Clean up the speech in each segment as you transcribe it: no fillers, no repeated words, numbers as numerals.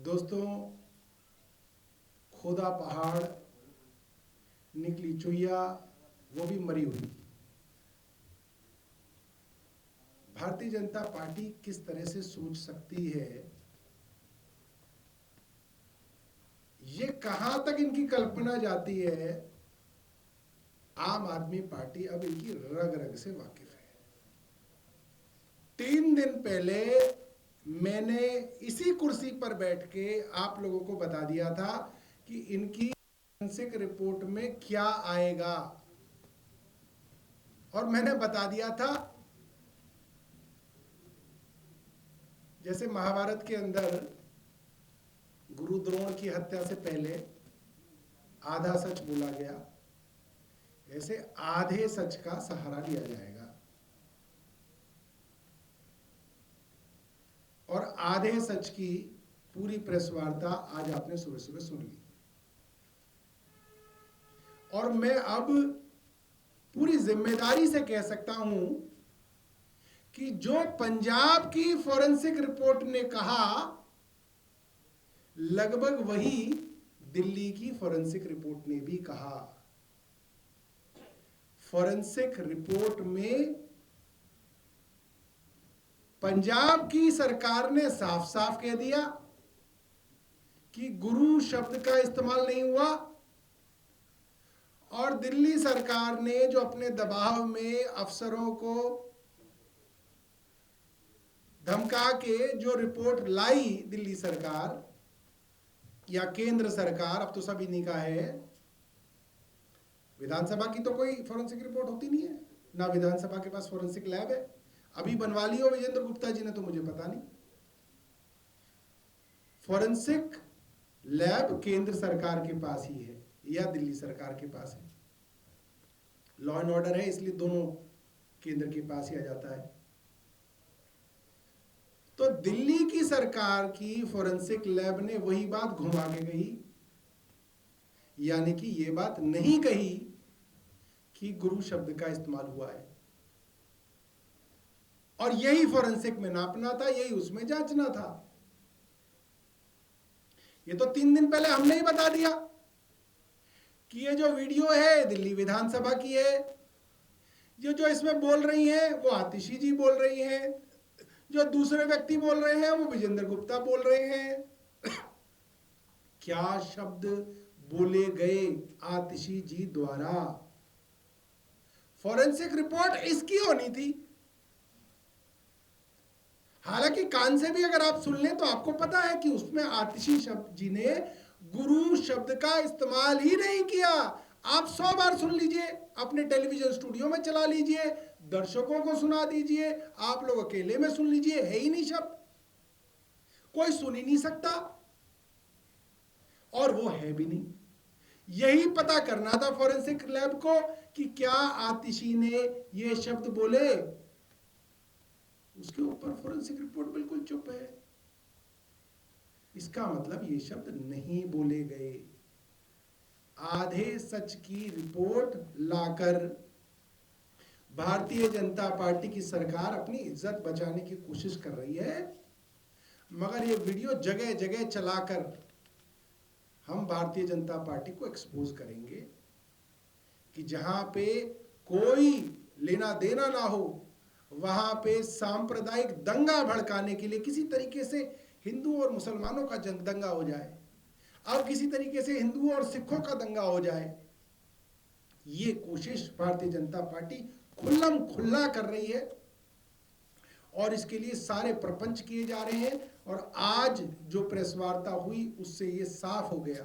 दोस्तों, खोदा पहाड़, निकली चुहिया, वो भी मरी हुई। भारतीय जनता पार्टी किस तरह से सोच सकती है, ये कहां तक इनकी कल्पना जाती है, आम आदमी पार्टी अब इनकी रग रग से वाकिफ है। 3 दिन पहले मैंने इसी कुर्सी पर बैठ के आप लोगों को बता दिया था कि इनकी फोरेंसिक रिपोर्ट में क्या आएगा, और मैंने बता दिया था जैसे महाभारत के अंदर गुरु द्रोण की हत्या से पहले आधा सच बोला गया, ऐसे आधे सच का सहारा लिया जाएगा और आधे सच की पूरी प्रेस वार्ता आज आपने सुबह सुबह सुन ली। और मैं अब पूरी जिम्मेदारी से कह सकता हूं कि जो पंजाब की फोरेंसिक रिपोर्ट ने कहा, लगभग वही दिल्ली की फोरेंसिक रिपोर्ट ने भी कहा। फोरेंसिक रिपोर्ट में पंजाब की सरकार ने साफ साफ कह दिया कि गुरु शब्द का इस्तेमाल नहीं हुआ, और दिल्ली सरकार ने जो अपने दबाव में अफसरों को धमका के जो रिपोर्ट लाई, दिल्ली सरकार या केंद्र सरकार, अब तो सब इन्हीं का है। विधानसभा की तो कोई फोरेंसिक रिपोर्ट होती नहीं है, ना विधानसभा के पास फोरेंसिक लैब है। अभी बनवा ली हो विजेंद्र गुप्ता जी ने, तो मुझे पता नहीं। फोरेंसिक लैब केंद्र सरकार के पास ही है या दिल्ली सरकार के पास है। लॉ एंड ऑर्डर है, इसलिए दोनों केंद्र के पास ही आ जाता है। तो दिल्ली की सरकार की फोरेंसिक लैब ने वही बात घुमा के कही, यानी कि ये बात नहीं कही कि गुरु शब्द का इस्तेमाल हुआ है, और यही फोरेंसिक में नापना था, यही उसमें जांचना था। ये तो 3 दिन पहले हमने ही बता दिया कि ये जो वीडियो है दिल्ली विधानसभा की है, जो इसमें बोल रही हैं वो आतिशी जी बोल रही हैं, जो दूसरे व्यक्ति बोल रहे हैं वो विजेंद्र गुप्ता बोल रहे हैं। क्या शब्द बोले गए आतिशी जी द्वारा? फोरेंसिक रिपोर्ट इसकी होनी थी। हालांकि कान से भी अगर आप सुन लें तो आपको पता है कि उसमें आतिशी जी ने गुरु शब्द का इस्तेमाल ही नहीं किया। आप 100 बार सुन लीजिए, अपने टेलीविजन स्टूडियो में चला लीजिए, दर्शकों को सुना दीजिए, आप लोग अकेले में सुन लीजिए, है ही नहीं शब्द, कोई सुन ही नहीं सकता, और वो है भी नहीं। यही पता करना था फोरेंसिक लैब को कि क्या आतिशी ने ये शब्द बोले। उसके ऊपर फोरेंसिक रिपोर्ट बिल्कुल चुप है। इसका मतलब ये शब्द नहीं बोले गए। आधे सच की रिपोर्ट लाकर भारतीय जनता पार्टी की सरकार अपनी इज्जत बचाने की कोशिश कर रही है, मगर ये वीडियो जगह जगह चलाकर हम भारतीय जनता पार्टी को एक्सपोज करेंगे कि जहां पे कोई लेना देना ना हो, वहां पे सांप्रदायिक दंगा भड़काने के लिए किसी तरीके से हिंदू और मुसलमानों का जंग दंगा हो जाए, अब किसी तरीके से हिंदुओं और सिखों का दंगा हो जाए, ये कोशिश भारतीय जनता पार्टी खुल्लम खुल्ला कर रही है, और इसके लिए सारे प्रपंच किए जा रहे हैं। और आज जो प्रेस वार्ता हुई उससे ये साफ हो गया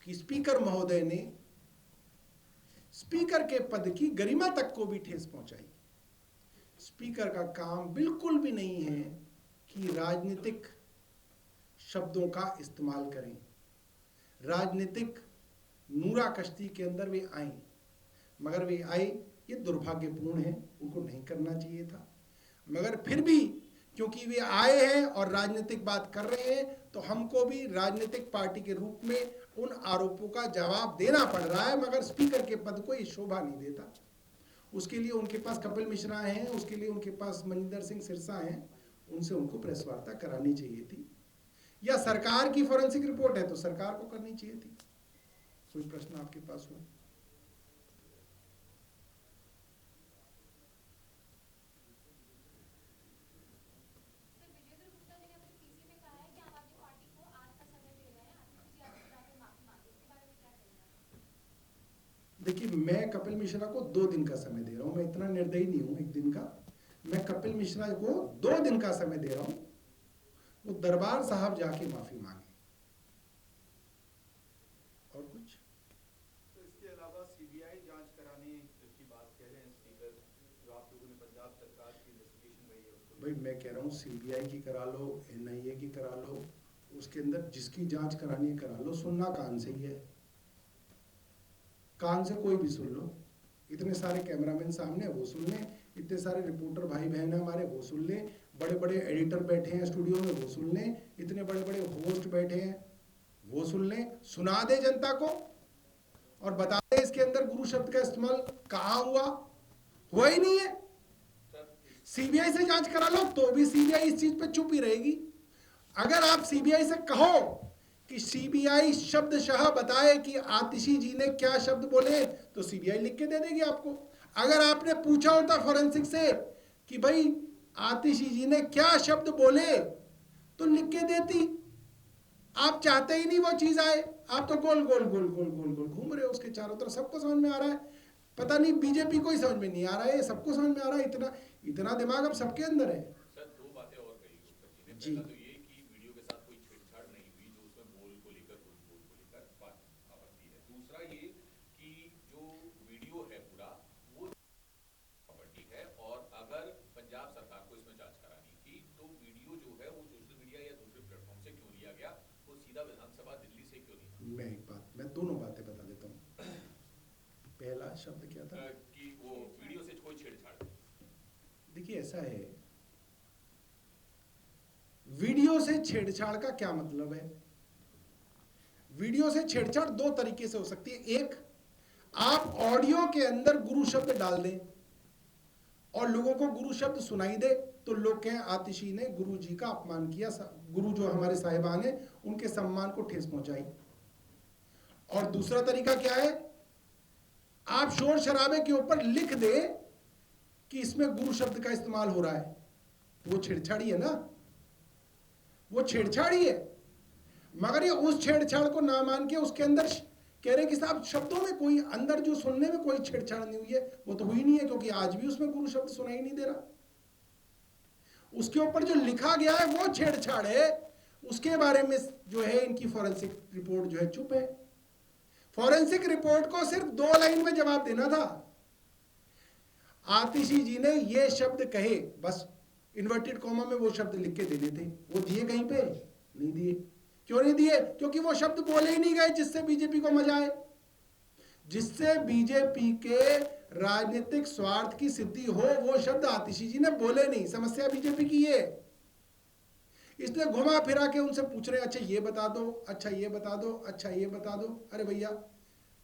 कि स्पीकर महोदय ने स्पीकर के पद की गरिमा तक को भी ठेस पहुंचाई। स्पीकर का काम बिल्कुल भी नहीं है कि राजनीतिक शब्दों का इस्तेमाल करें, राजनीतिक नूरा कश्ती के अंदर वे आए, मगर वे आए, ये दुर्भाग्यपूर्ण है, उनको नहीं करना चाहिए था। मगर फिर भी क्योंकि वे आए हैं और राजनीतिक बात कर रहे हैं, तो हमको भी राजनीतिक पार्टी के रूप में उन आरोपों का जवाब देना पड़ रहा है, मगर स्पीकर के पद को ये शोभा नहीं देता। उसके लिए उनके पास कपिल मिश्रा हैं, उसके लिए उनके पास मनिंदर सिंह सिरसा हैं, उनसे उनको प्रेस वार्ता करानी चाहिए थी। या सरकार की फॉरेंसिक रिपोर्ट है तो सरकार को करनी चाहिए थी। कोई प्रश्न आपके पास हो? देखिए, मैं कपिल मिश्रा को 2 दिन का समय दे रहा हूं, मैं इतना निर्दयी नहीं हूं 1 दिन का। मैं कपिल मिश्रा को 2 दिन का समय दे रहा हूं, वो दरबार साहब जाके माफी मांगे। और कुछ? तो इसके अलावा सीबीआई जांच कराने की बात कह रहे हैं स्पीकर, जो आप लोगों ने पंजाब सरकार की इन्वेस्टिगेशन रही है उसको। भाई मैं कह रहा हूँ सीबीआई की करा लो, एनआईए की करा लो, उसके अंदर जिसकी जांच करानी है करा लो। सुनना कान से ही है, कान से कोई भी सुन लो। इतने सारे कैमरामैन सामने वो सुन लें, इतने सारे रिपोर्टर भाई बहन हमारे वो सुन लें, बड़े बड़े एडिटर बैठे हैं स्टूडियो में वो सुन लें, इतने बड़े बड़े होस्ट बैठे हैं वो सुन लें। सुना दे जनता को और बता दे इसके अंदर गुरु शब्द का इस्तेमाल कहाँ हुआ ही नहीं है। सीबीआई से जांच करा लो तो भी सीबीआई इस चीज पे चुप ही रहेगी। अगर आप सीबीआई से कहो कि सीबीआई शब्दशः बताए कि आतिशी जी ने क्या शब्द बोले, तो सीबीआई लिख के दे देगी आपको। अगर आपने पूछा होता फॉरेंसिक से कि भाई आतिशी जी ने क्या शब्द बोले, तो लिख के देती। आप चाहते ही नहीं वो चीज आए, आप तो गोल गोल गोल गोल गोल गोल घूम रहे हो उसके चारों तरफ। सबको समझ में आ रहा है, पता नहीं बीजेपी को ही समझ में नहीं आ रहा है, सबको समझ में आ रहा है। इतना इतना दिमाग अब सबके अंदर है। सर 2 बातें और कही गुप्ता जी। जी ने। पहला तो ये कि वीडियो के साथ कोई छेड़छाड़ नहीं हुई, जो उसमें बोल को लेकर बात आपत्ति है। दूसरा ये कि जो वीडियो है पूरा वो प्रॉपर्टी है, और अगर पंजाब सरकार को इसमें जांच करानी थी तो वीडियो जो है वो सोशल मीडिया या दूसरे प्लेटफॉर्म से क्यों लिया गया, वो सीधा विधानसभा दिल्ली से क्यों नहीं? मैं दोनों बातें बता देता हूँ। पहला शब्द क्या था? कि वो वीडियो से कोई छेड़छाड़। देखिए ऐसा है, वीडियो से छेड़छाड़ का क्या मतलब है? वीडियो से छेड़छाड़ 2 तरीके से हो सकती है। एक, आप ऑडियो के अंदर गुरु शब्द डाल दें और लोगों को गुरु शब्द सुनाई दे, तो लोग कहें आतिशी ने गुरु जी का अपमान किया, गुरु जो हमारे साहिबान है उनके सम्मान को ठेस पहुंचाई। और दूसरा तरीका क्या है, आप शोर शराबे के ऊपर लिख दे कि इसमें गुरु शब्द का इस्तेमाल हो रहा है, तो वो छेड़छाड़ी है ना, वो छेड़छाड़ी है। मगर ये उस छेड़छाड़ को ना मान के उसके अंदर कह रहे हैं कि साहब शब्दों में कोई अंदर जो सुनने में कोई छेड़छाड़ नहीं हुई है, वो तो हुई नहीं है, क्योंकि आज भी उसमें गुरु शब्द सुनाई नहीं दे रहा। उसके ऊपर जो लिखा गया है वो छेड़छाड़ है, उसके बारे में जो है इनकी फॉरेंसिक रिपोर्ट जो है चुप है। फॉरेंसिक रिपोर्ट को सिर्फ 2 लाइन में जवाब देना था, आतिशी जी ने ये शब्द कहे, बस इन्वर्टेड कॉमा में वो शब्द लिख के देने थे। वो दिए कहीं पे? नहीं दिए। क्यों नहीं दिए? क्योंकि वो शब्द बोले ही नहीं गए जिससे बीजेपी को मजा आए, जिससे बीजेपी के राजनीतिक स्वार्थ की सिद्धि हो, वो शब्द आतिशी जी ने बोले नहीं। समस्या बीजेपी की है, इसलिए घुमा फिरा के उनसे पूछ रहे हैं, अच्छा ये बता दो, अच्छा ये बता दो, अच्छा ये बता दो। अरे भैया,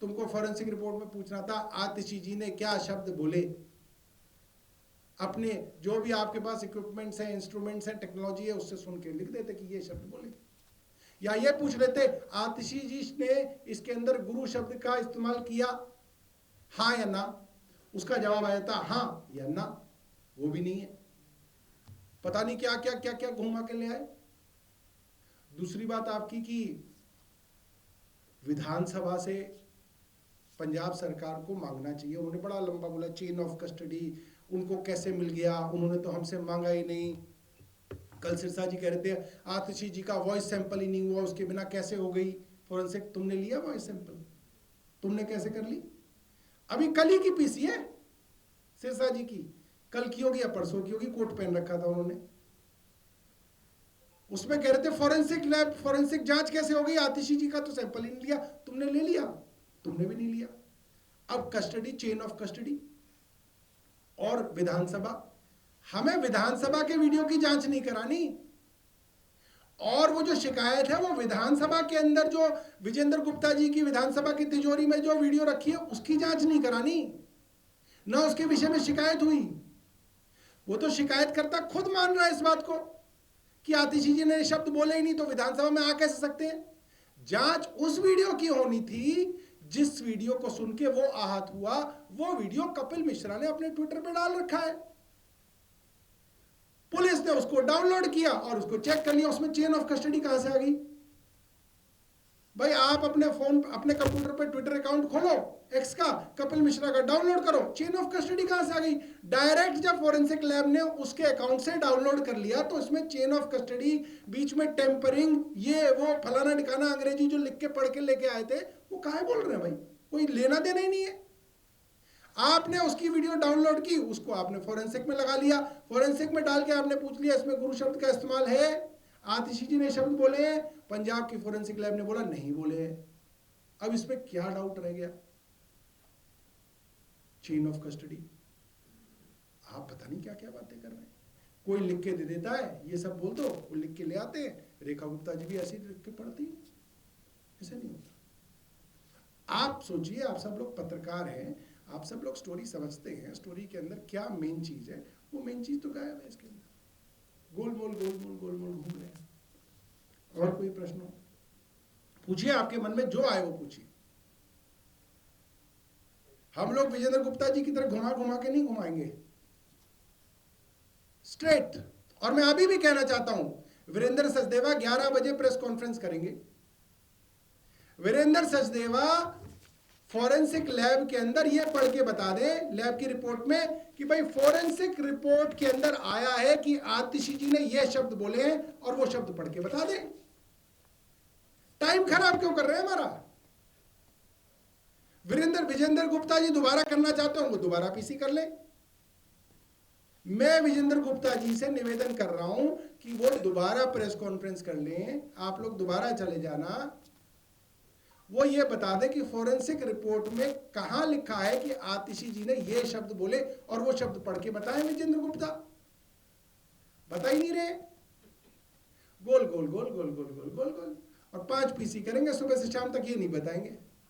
तुमको फॉरेंसिक रिपोर्ट में पूछना था आतिशी जी ने क्या शब्द बोले। अपने जो भी आपके पास इक्विपमेंट्स हैं, इंस्ट्रूमेंट्स हैं, टेक्नोलॉजी है, उससे सुन के लिख देते कि ये शब्द बोले। या ये पूछ लेते आतिशी जी ने इसके अंदर गुरु शब्द का इस्तेमाल किया, हाँ या ना, उसका जवाब आया था हाँ या ना। वो भी नहीं है, पता नहीं क्या क्या क्या क्या घुमा के ले आए। दूसरी बात आपकी कि विधानसभा से पंजाब सरकार को मांगना चाहिए। उन्होंने बड़ा लंबा बोला चेन ऑफ कस्टडी, उनको कैसे मिल गया, उन्होंने तो हमसे मांगा ही नहीं। कल सिरसा जी कह रहे थे आतिशी जी का वॉइस सैंपल ही नहीं हुआ, उसके बिना कैसे हो गई फॉरेंसिक। तुमने लिया वॉइस सैंपल? तुमने कैसे कर ली? अभी कल ही की पीसी है सिरसा जी की, कल की होगी या परसों की होगी, कोट पहन रखा था उन्होंने। उसमें कह रहे थे फॉरेंसिक लैब, फॉरेंसिक जांच कैसे हो गई, आतिशी जी का तो सैंपल ही नहीं लिया। तुमने ले लिया? तुमने भी नहीं लिया। अब कस्टडी, चेन ऑफ कस्टडी और विधानसभा। हमें विधानसभा के वीडियो की जांच नहीं करानी, और वो जो शिकायत है वो विधानसभा के अंदर जो विजेंद्र गुप्ता जी की विधानसभा की तिजोरी में जो वीडियो रखी है उसकी जांच नहीं करानी, ना उसके विषय में शिकायत हुई। वो तो शिकायतकर्ता खुद मान रहा है इस बात को कि आतिशी जी ने शब्द बोले ही नहीं तो विधानसभा में आ कैसे सकते हैं? जांच उस वीडियो की होनी थी जिस वीडियो को सुन के वो आहत हुआ। वो वीडियो कपिल मिश्रा ने अपने ट्विटर पे डाल रखा है, पुलिस ने उसको डाउनलोड किया और उसको चेक कर लिया, उसमें चेन ऑफ कस्टडी कहां से आ गई? भाई आप अपने फोन, अपने कंप्यूटर पे ट्विटर अकाउंट खोलो एक्स का, कपिल मिश्रा का डाउनलोड करो, चेन ऑफ कस्टडी कहां से आ गई? डायरेक्ट जब फोरेंसिक लैब ने उसके अकाउंट से डाउनलोड कर लिया तो इसमें चेन ऑफ कस्टडी, बीच में टेम्परिंग, ये वो फलाना ठिकाना अंग्रेजी जो लिख के पढ़ के लेके आए थे, वो काहे बोल रहे हैं भाई? कोई लेना देना ही नहीं है। आपने उसकी वीडियो डाउनलोड की, उसको आपने फोरेंसिक में लगा लिया, फोरेंसिक में डाल के आपने पूछ लिया इसमें गुरु शब्द का इस्तेमाल है? आतिशी जी ने शब्द बोले हैं, पंजाब की फोरेंसिक लैब ने बोला नहीं बोले हैं। अब इसमें क्या डाउट रह गया? Chain of custody. आप पता नहीं क्या क्या बातें कर रहे हैं। कोई लिख के दे देता है, ये सब बोल दो, वो लिख के ले आते हैं। रेखा गुप्ता जी भी ऐसे ही लिख के पढ़ती है, ऐसे नहीं होता। आप सोचिए, आप सब लोग पत्रकार हैं, आप सब लोग स्टोरी समझते हैं, स्टोरी के अंदर क्या मेन चीज है, वो मेन चीज तो गायब है इसके अंदर। गोलमोल गोलमोल गोलमोल घूम रहे हैं। और कोई प्रश्न हो पूछिए, आपके मन में जो आए वो पूछिए। हम लोग विजेंद्र गुप्ता जी की तरह घुमा घुमा के नहीं घुमाएंगे, स्ट्रेट। और मैं अभी भी कहना चाहता हूं, वीरेंद्र सचदेवा 11 बजे प्रेस कॉन्फ्रेंस करेंगे। वीरेंद्र सचदेवा फॉरेंसिक लैब के अंदर यह पढ़ के बता दें, लैब की रिपोर्ट में, कि भाई फॉरेंसिक रिपोर्ट के अंदर आया है कि आतिशी जी ने यह शब्द बोले हैं, और वो शब्द पढ़ के बता दें। टाइम खराब क्यों कर रहे हैं हमारा? विजेंद्र गुप्ता जी दोबारा करना चाहते हो, वो दोबारा पीसी कर ले। मैं विजेंद्र गुप्ता जी से निवेदन कर रहा हूं कि वो दोबारा प्रेस कॉन्फ्रेंस कर लें, आप लोग दोबारा चले जाना, वो ये बता दे कि फॉरेंसिक रिपोर्ट में कहां लिखा है कि आतिशी जी ने ये शब्द बोले, और वो शब्द पढ़ के बताएं विजेंद्र गुप्ता। बता ही नहीं रहे, गोल गोल गोल गोल गोल गोल गोल गोल, और 5 पीसी करेंगे सुबह से शाम तक, ये नहीं बताएंगे।